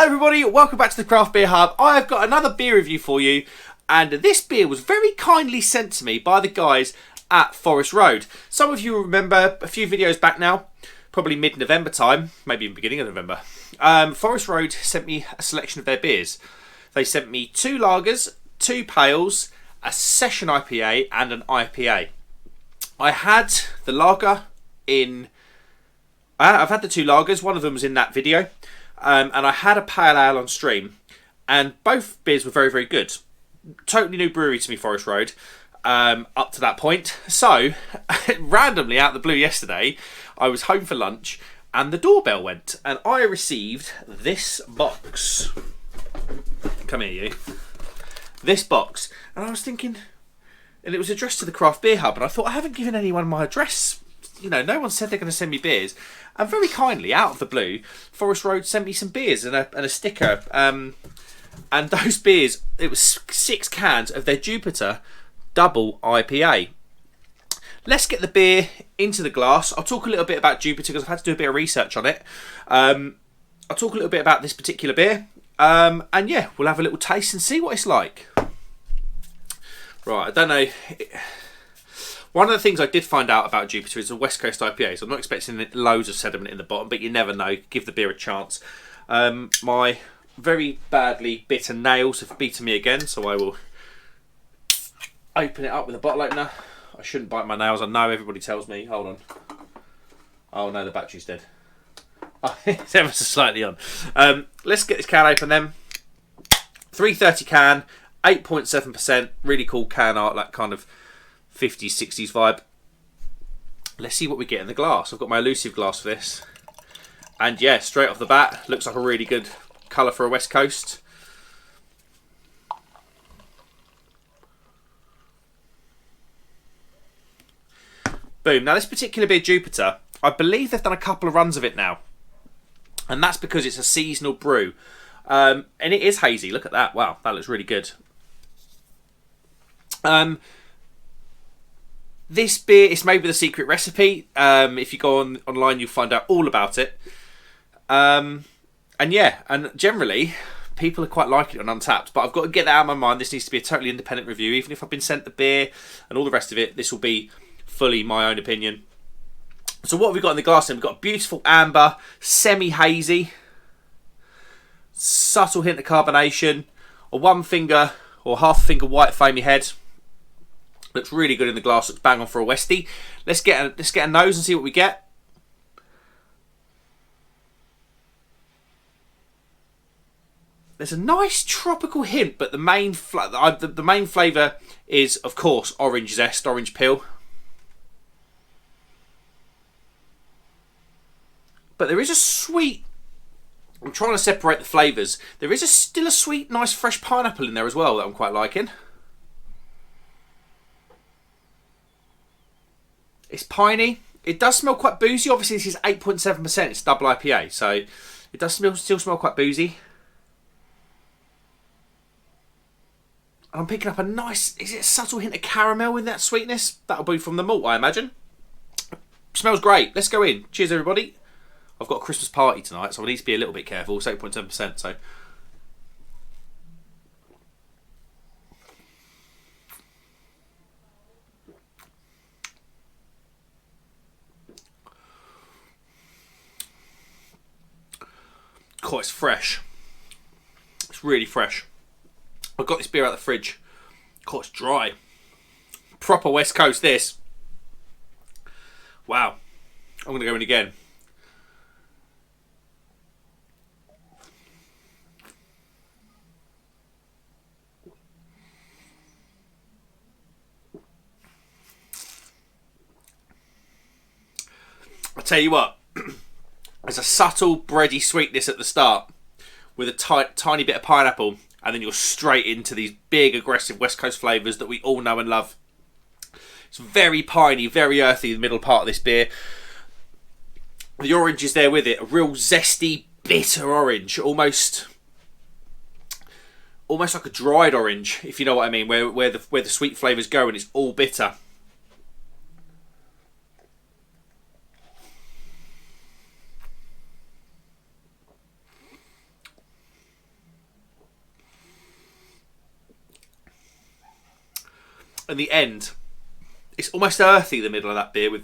everybody, welcome back to the Craft Beer Hub. I've got another beer review for you, and this beer was very kindly sent to me by the guys at Forest Road. Some of you will remember a few videos back now, probably mid-November time, maybe even beginning of November. Forest Road sent me a selection of their beers. They sent me 2 lagers, 2 pales, a session IPA and an IPA. I had the lager in... I've had the 2 lagers, one of them was in that video. And I had a pale ale on stream, and both beers were very, very good. Totally new brewery to me, Forest Road, up to that point. So, randomly out of the blue yesterday, I was home for lunch, and the doorbell went, and I received this box. Come here, you. This box. And I was thinking, and it was addressed to the Craft Beer Hub, and I thought, I haven't given anyone my address. You know, no one said they're going to send me beers. And very kindly, out of the blue, Forest Road sent me some beers and a sticker. And those beers, it was 6 cans of their Jupiter double IPA. Let's get the beer into the glass. I'll talk a little bit about Jupiter because I've had to do a bit of research on it. I'll talk a little bit about this particular beer. And yeah, we'll have a little taste and see what it's like. Right, I don't know... One of the things I did find out about Jupiter is a West Coast IPA, so I'm not expecting loads of sediment in the bottom, but you never know. Give the beer a chance. My very badly bitter nails have beaten me again, so I will open it up with a bottle opener. I shouldn't bite my nails, I know everybody tells me. Hold on. Oh no, the battery's dead. Oh, it's ever so slightly on. Let's get this can open then. 330 can, 8.7%, really cool can art, that kind of 50s, 60s vibe. Let's see what we get in the glass. I've got my elusive glass for this. And yeah, straight off the bat, looks like a really good colour for a West Coast. Boom. Now this particular beer, Jupiter, I believe they've done a couple of runs of it now. And that's because it's a seasonal brew. And it is hazy. Look at that. Wow, that looks really good. This beer is made with a secret recipe. If you go online, you'll find out all about it. And yeah, and generally, people are quite liking it on Untapped. But I've got to get that out of my mind. This needs to be a totally independent review. Even if I've been sent the beer and all the rest of it, this will be fully my own opinion. So what have we got in the glass then? We've got beautiful amber, semi-hazy, subtle hint of carbonation, a 1 finger or half finger white foamy head. Looks really good in the glass. Looks bang on for a Westie. Let's get a nose and see what we get. There's a nice tropical hint, but the main flavour is, of course, orange zest, orange peel. But there is a sweet... I'm trying to separate the flavours. There is still a sweet, nice, fresh pineapple in there as well that I'm quite liking. It's piney. It does smell quite boozy. Obviously, this is 8.7%. It's double IPA, so it does still smell quite boozy. And I'm picking up a nice... Is it a subtle hint of caramel in that sweetness? That'll be from the malt, I imagine. Smells great. Let's go in. Cheers, everybody. I've got a Christmas party tonight, so I need to be a little bit careful. It's 8.7%, so... God, it's fresh. It's really fresh. I got this beer out of the fridge. God, it's dry. Proper West Coast, this. Wow. I'm going to go in again. I'll tell you what. There's a subtle bready sweetness at the start with a tiny bit of pineapple, and then you're straight into these big aggressive West Coast flavours that we all know and love. It's very piney, very earthy, the middle part of this beer. The orange is there with it, a real zesty, bitter orange, almost like a dried orange, if you know what I mean, where the sweet flavours go and it's all bitter. And the end, it's almost earthy, the middle of that beer with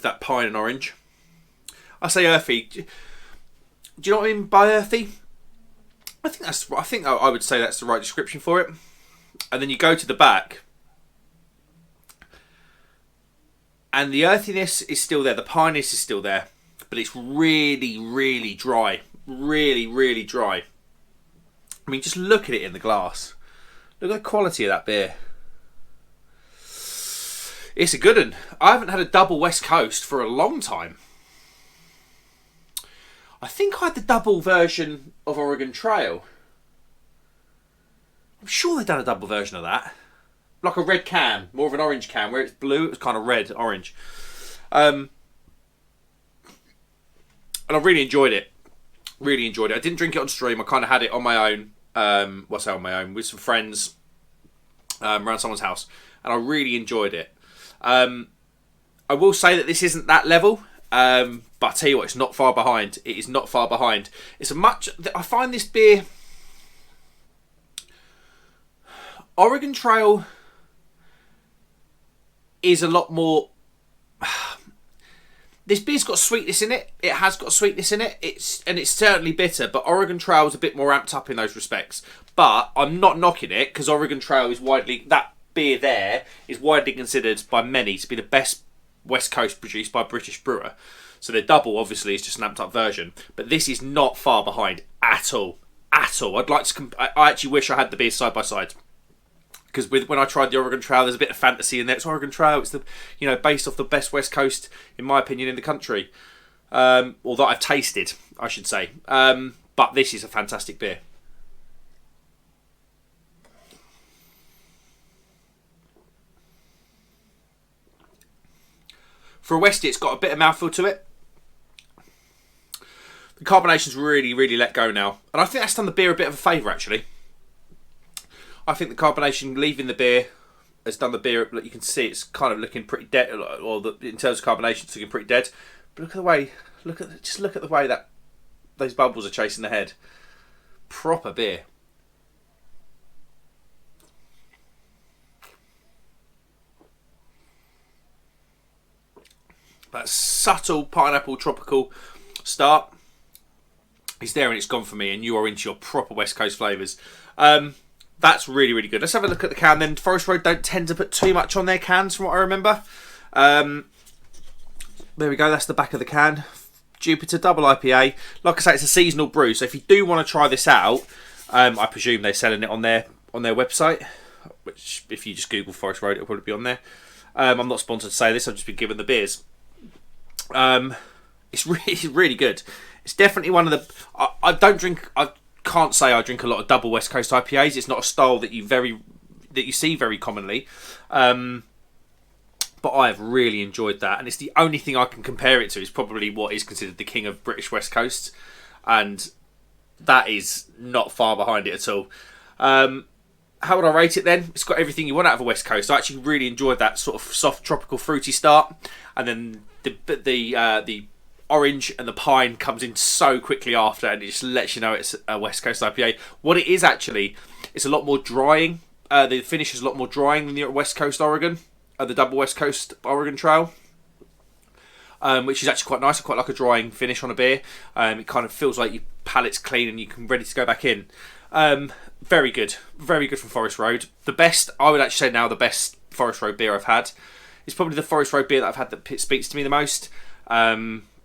that pine and orange. I say earthy. Do you know what I mean by earthy? I think I would say that's the right description for it. And then you go to the back, and the earthiness is still there, the pineness is still there, but it's really, really dry. Really, really dry. I mean, just look at it in the glass. Look at the quality of that beer. It's a good one. I haven't had a double West Coast for a long time. I think I had the double version of Oregon Trail. I'm sure they've done a double version of that. Like a red can, more of an orange can. Where it's blue, it was kind of red, orange. And I really enjoyed it. Really enjoyed it. I didn't drink it on stream. I kind of had it on my own. On my own with some friends around someone's house, and I really enjoyed it. I will say that this isn't that level, but I tell you what, it's not far behind. It is not far behind. I find this beer, Oregon Trail, is a lot more. This beer's got sweetness in it. It has got sweetness in it. It's certainly bitter, but Oregon Trail is a bit more amped up in those respects. But I'm not knocking it, because Oregon Trail is that beer there is widely considered by many to be the best West Coast produced by a British brewer. So their double obviously is just an amped up version, but this is not far behind at all. At all. I'd like to. I actually wish I had the beers side by side. Because when I tried the Oregon Trail, there's a bit of fantasy in there. It's Oregon Trail. It's based off the best West Coast, in my opinion, in the country, or that I've tasted, I should say. But this is a fantastic beer. For a Westie, it's got a bit of mouthfeel to it. The carbonation's really, really let go now, and I think that's done the beer a bit of a favour, actually. I think the carbonation leaving the beer has done the beer. You can see it's kind of looking pretty dead, in terms of carbonation, it's looking pretty dead. But look at the way, look at the way that those bubbles are chasing the head. Proper beer. That subtle pineapple tropical start is there, and it's gone for me. And you are into your proper West Coast flavours. That's really, really good. Let's have a look at the can then. Forest Road don't tend to put too much on their cans from what I remember. There we go. That's the back of the can. Jupiter double IPA. Like I say, it's a seasonal brew. So if you do want to try this out, I presume they're selling it on their website. Which, if you just Google Forest Road, it'll probably be on there. I'm not sponsored to say this. I've just been given the beers. It's really, really good. It's definitely one of the. I don't drink. I can't say I drink a lot of double West Coast IPAs. It's not a style that you see very commonly, but I've really enjoyed that, and it's the only thing I can compare it to. Is probably what is considered the king of British West Coast, and that is not far behind it at all. How would I rate it then? It's got everything you want out of a West Coast. I actually really enjoyed that sort of soft tropical fruity start, and then the orange and the pine comes in so quickly after, and it just lets you know it's a West Coast IPA. What it is actually, it's a lot more drying. The finish is a lot more drying than the West Coast Oregon, the double West Coast Oregon Trail, which is actually quite nice. I quite like a drying finish on a beer. It kind of feels like your palate's clean and you can ready to go back in. Very good from Forest Road. The best, I would actually say now, the best Forest Road beer I've had is probably the Forest Road beer that I've had that speaks to me the most.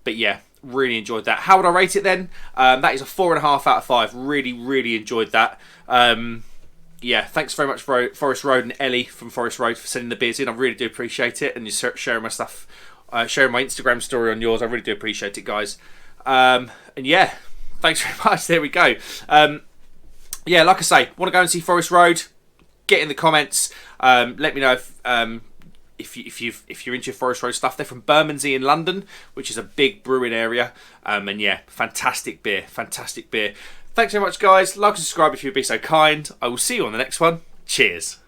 But yeah, really enjoyed that. How would I rate it then? That is a 4.5 out of 5. Really, really enjoyed that. Yeah, thanks very much for Forest Road and Ellie from Forest Road for sending the beers in. I really do appreciate it, and you sharing my stuff, sharing my Instagram story on yours. I really do appreciate it, guys. And yeah, thanks very much. There we go. Yeah, like I say, want to go and see Forest Road? Get in the comments. Let me know if you're into Forest Road stuff. They're from Bermondsey in London, which is a big brewing area. And yeah, fantastic beer. Thanks very much, guys. Like and subscribe if you'd be so kind. I will see you on the next one. Cheers.